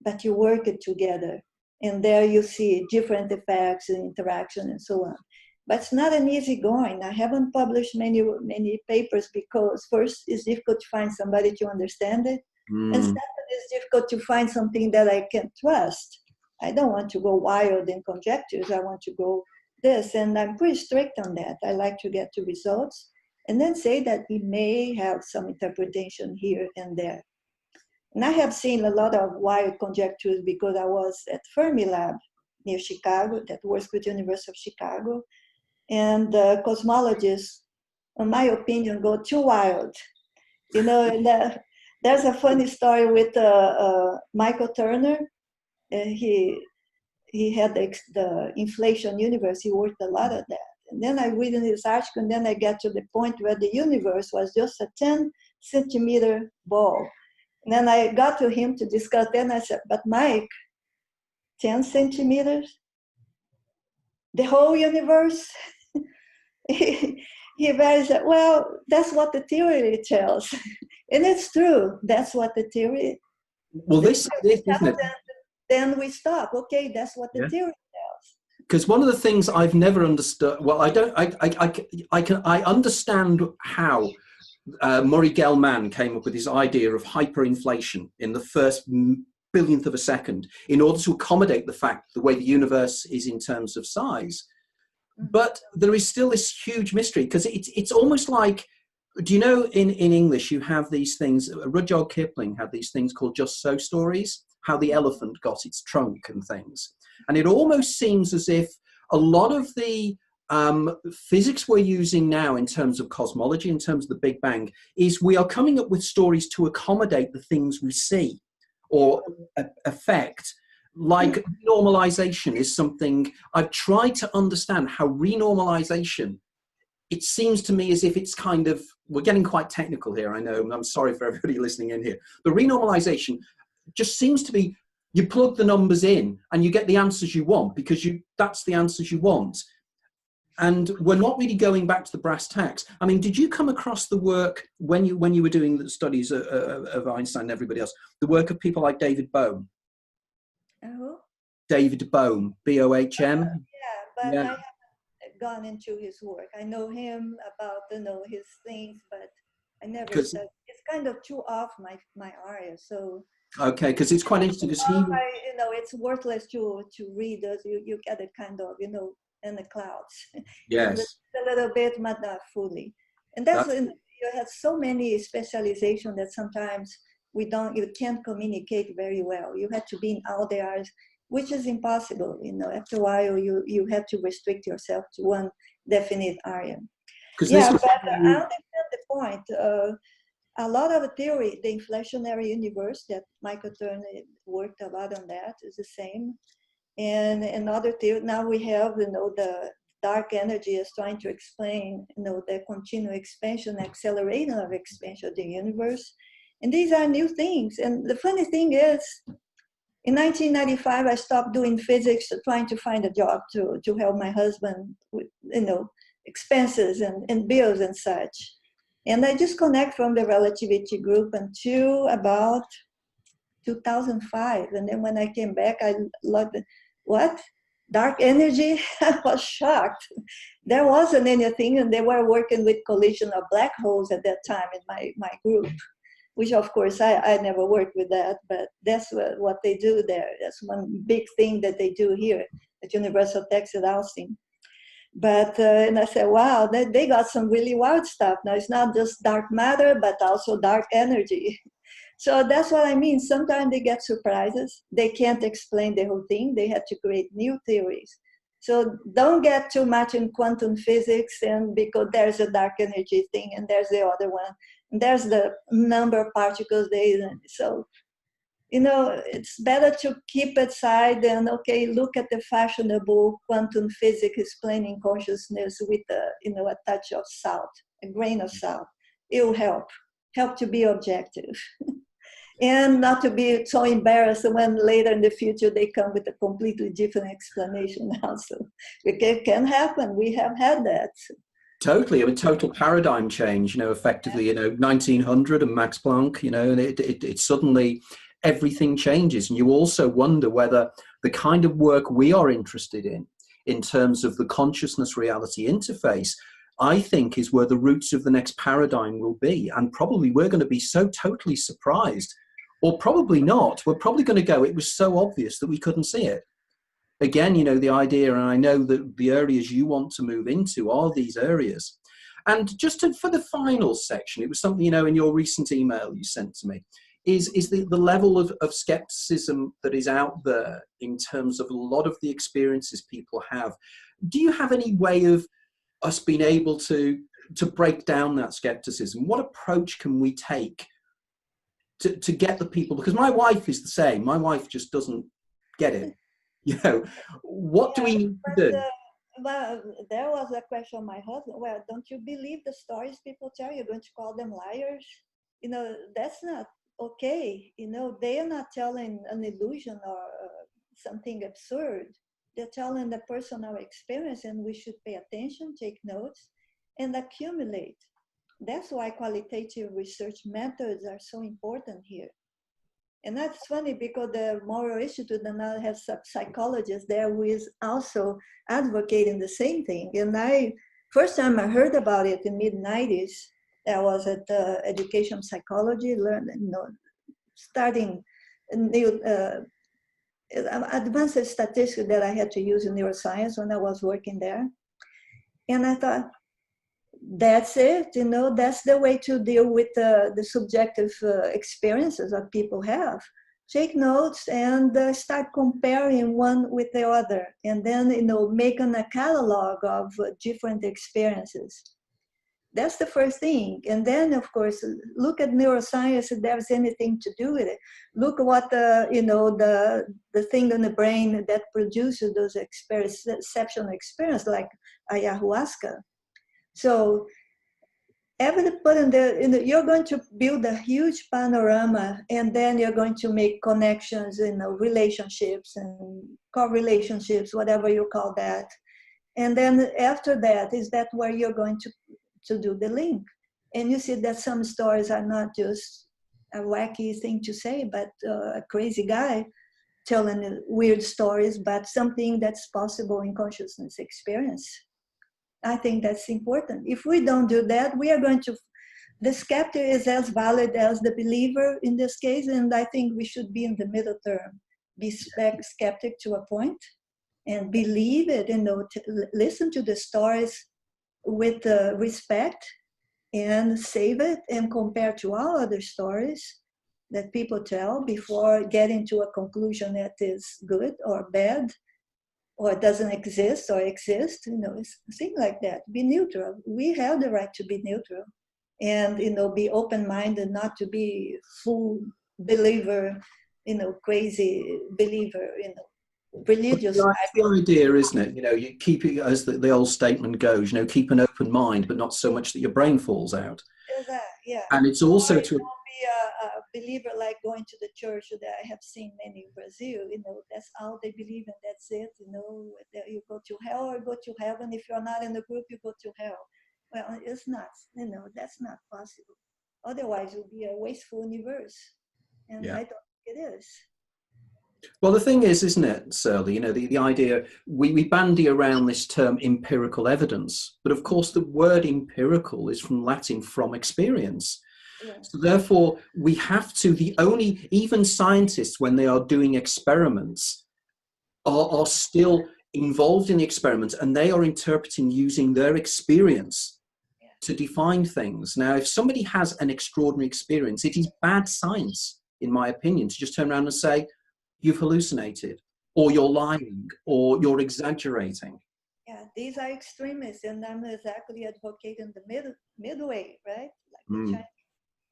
but you work it together. And there you see different effects and interaction and so on. But it's not an easy going. I haven't published many papers because first, it's difficult to find somebody to understand it. And second, it's difficult to find something that I can trust. I don't want to go wild in conjectures. I want to go this, and I'm pretty strict on that. I like to get to results and then say that it may have some interpretation here and there. And I have seen a lot of wild conjectures because I was at Fermilab near Chicago, that works with the University of Chicago. And cosmologists, in my opinion, go too wild. You know, and, there's a funny story with Michael Turner. He had the inflation universe. He worked a lot at that. And then I read in his article, and then I get to the point where the universe was just a 10-centimeter ball. And then I got to him to discuss. Then I said, but Mike, 10 centimeters? The whole universe? He very said, well, that's what the theory tells. And it's true. That's what the theory. Well, this isn't it? Then we stop. Okay, that's what the theory tells. Because one of the things I've never understood, well, I understand how Murray Gell-Mann came up with his idea of hyperinflation in the first billionth of a second in order to accommodate the fact the way the universe is in terms of size. But there is still this huge mystery because it's almost like, do you know in English you have these things, Rudyard Kipling had these things called just so stories, how the elephant got its trunk and things. And it almost seems as if a lot of the physics we're using now in terms of cosmology, in terms of the Big Bang, is we are coming up with stories to accommodate the things we see or affect. Like renormalization is something I've tried to understand how renormalization, it seems to me as if it's kind of, we're getting quite technical here, I know, and I'm sorry for everybody listening in here, but renormalization just seems to be, you plug the numbers in and you get the answers you want because that's the answers you want. And we're not really going back to the brass tacks. I mean, did you come across the work when you were doing the studies of Einstein and everybody else, the work of people like David Bohm? Oh. David Bohm, B-O-H-M. Yeah, but Yeah, I haven't gone into his work. I know him about, his things, but I never because studied. It's kind of too off my area. So okay, because it's quite interesting because he, it's worthless to read us. You get it kind of, in the clouds. You yes, understand a little bit, but not fully. And that's you have so many specialization that sometimes you can't communicate very well. You have to be in all the areas, which is impossible. After a while, you have to restrict yourself to one definite area. because this Yeah, was but I understand the point. A lot of theory, the inflationary universe that Michael Turner worked a lot on that is the same. And another theory, now we have, the dark energy is trying to explain, the continual expansion, accelerating of expansion of the universe. And these are new things. And the funny thing is, in 1995, I stopped doing physics, trying to find a job to help my husband with, expenses and bills and such. And I disconnect from the Relativity Group until about 2005. And then when I came back, I looked, what? Dark energy? I was shocked. There wasn't anything, and they were working with collision of black holes at that time in my group, which of course I never worked with that, but that's what they do there. That's one big thing that they do here at University of Texas Austin. But, and I said, wow, they got some really wild stuff. Now it's not just dark matter, but also dark energy. So that's what I mean. Sometimes they get surprises. They can't explain the whole thing. They have to create new theories. So don't get too much in quantum physics, and because there's a dark energy thing and there's the other one. And there's the number of particles there. So, it's better to keep it aside and, okay, look at the fashionable quantum physics explaining consciousness with a touch of salt, a grain of salt. It will help to be objective. And not to be so embarrassed when later in the future they come with a completely different explanation also. It can happen. We have had that. totally a total paradigm change, effectively, 1900 and Max Planck, and it suddenly everything changes. And you also wonder whether the kind of work we are interested in terms of the consciousness reality interface, I think is where the roots of the next paradigm will be. And probably we're going to be so totally surprised, or probably not. We're probably going to go, it was so obvious that we couldn't see it. Again, the idea, and I know that the areas you want to move into are these areas. And just for the final section, it was something, in your recent email you sent to me, is the level of skepticism that is out there in terms of a lot of the experiences people have. Do you have any way of us being able to break down that skepticism? What approach can we take to get the people? Because my wife is the same. My wife just doesn't get it. What do we need to do? Well, there was a question of my husband. Well, don't you believe the stories people tell you? You're going to call them liars? That's not okay. They are not telling an illusion or something absurd. They're telling the personal experience, and we should pay attention, take notes, and accumulate. That's why qualitative research methods are so important here. And that's funny because the Moral Institute now has some psychologists there who is also advocating the same thing. And first time I heard about it in mid-90s, I was at education psychology, studying new advanced statistics that I had to use in neuroscience when I was working there. And I thought, that's it, that's the way to deal with the subjective experiences that people have. Take notes and start comparing one with the other, and then making a catalog of different experiences. That's the first thing. And then, of course, look at neuroscience if there's anything to do with it. Look what the thing in the brain that produces those exceptional experiences, like ayahuasca. So you're going to build a huge panorama, and then you're going to make connections, relationships and correlationships, whatever you call that. And then after that, is that where you're going to do the link. And you see that some stories are not just a wacky thing to say, but a crazy guy telling weird stories, but something that's possible in consciousness experience. I think that's important. If we don't do that, we are going to, the skeptic is as valid as the believer in this case, and I think we should be in the middle term. Be skeptic to a point and believe it, listen to the stories with respect and save it and compare to all other stories that people tell before getting to a conclusion that is good or bad or doesn't exist or exist. It's things like that. Be neutral. We have the right to be neutral and, be open-minded, not to be full believer, crazy believer, religious. That's the idea, isn't it? You keep it, as the old statement goes, keep an open mind, but not so much that your brain falls out. Yeah. And it's also to be a believer like going to the church that I have seen many in Brazil. That's all they believe, and that's it. You go to hell or go to heaven. If you're not in the group, you go to hell. Well, it's not. That's not possible. Otherwise, it would be a wasteful universe, and yeah. I don't think it is. Well, the thing is, isn't it, Sirley, the idea, we bandy around this term empirical evidence, but of course the word empirical is from Latin, from experience. Yeah. So therefore, we have to, even scientists, when they are doing experiments, are still involved in the experiments, and they are interpreting using their experience to define things. Now, if somebody has an extraordinary experience, it is bad science, in my opinion, to just turn around and say, you've hallucinated, or you're lying, or you're exaggerating. Yeah, these are extremists, and I'm exactly advocating the midway, right? Like the Chinese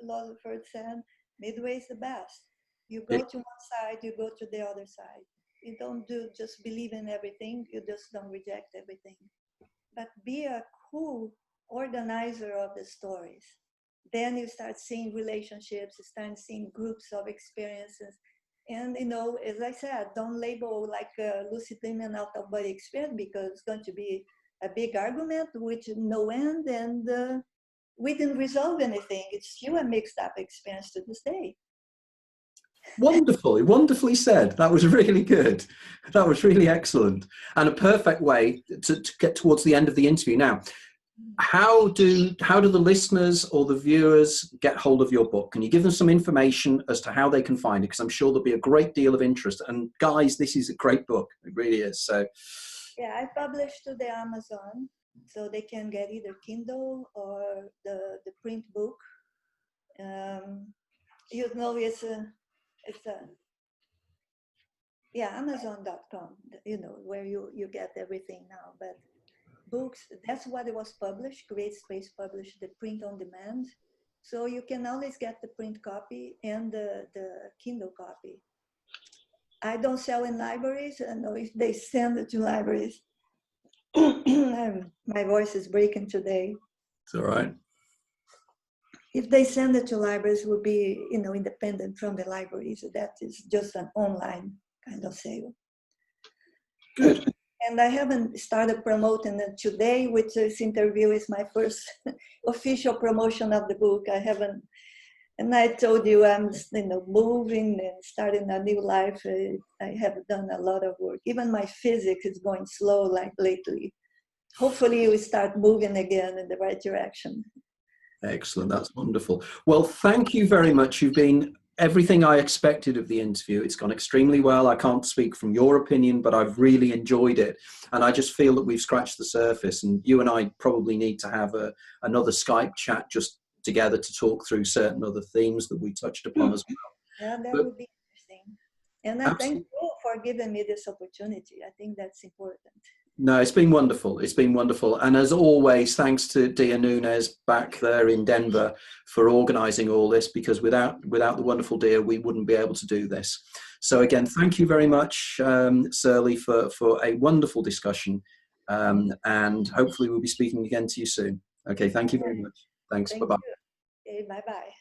philosopher said, midway is the best. You go to one side, you go to the other side. You don't just believe in everything, you just don't reject everything. But be a cool organizer of the stories. Then you start seeing relationships, you start seeing groups of experiences. And, as I said, don't label like a lucid dream and out-of-body experience, because it's going to be a big argument with no end, and we didn't resolve anything. It's still a mixed up experience to this day. Wonderfully said. That was really good. That was really excellent. And a perfect way to get towards the end of the interview. Now, how do the listeners or the viewers get hold of your book? Can you give them some information as to how they can find it? Because I'm sure there'll be a great deal of interest. And guys, this is a great book. It really is. So, yeah, I published to the Amazon, so they can get either Kindle or the print book. Amazon.com. Where you get everything now, but. Books, that's what it was published. Great Space published the print on demand. So you can always get the print copy and the Kindle copy. I don't sell in libraries. I know if they send it to libraries. My voice is breaking today. It's all right. If they send it to libraries, it would be, independent from the libraries. That is just an online kind of sale. Good. And I haven't started promoting it today, which this interview is my first official promotion of the book. I haven't, and I told you I'm, moving and starting a new life. I have done a lot of work. Even my physics is going slow, like lately. Hopefully we start moving again in the right direction. Excellent. That's wonderful. Well, thank you very much. You've been everything I expected of the interview. It's gone extremely well. I can't speak from your opinion, but I've really enjoyed it. And I just feel that we've scratched the surface, and you and I probably need to have another Skype chat just together to talk through certain other themes that we touched upon as well. Yeah, that would be interesting. And I thank you for giving me this opportunity. I think that's important. No, it's been wonderful. It's been wonderful. And as always, thanks to Dia Nunes back there in Denver for organising all this, because without the wonderful Dia, we wouldn't be able to do this. So again, thank you very much, Sirley, for a wonderful discussion. And hopefully we'll be speaking again to you soon. Okay, thank you very much. Thanks. Bye-bye. Okay, bye-bye.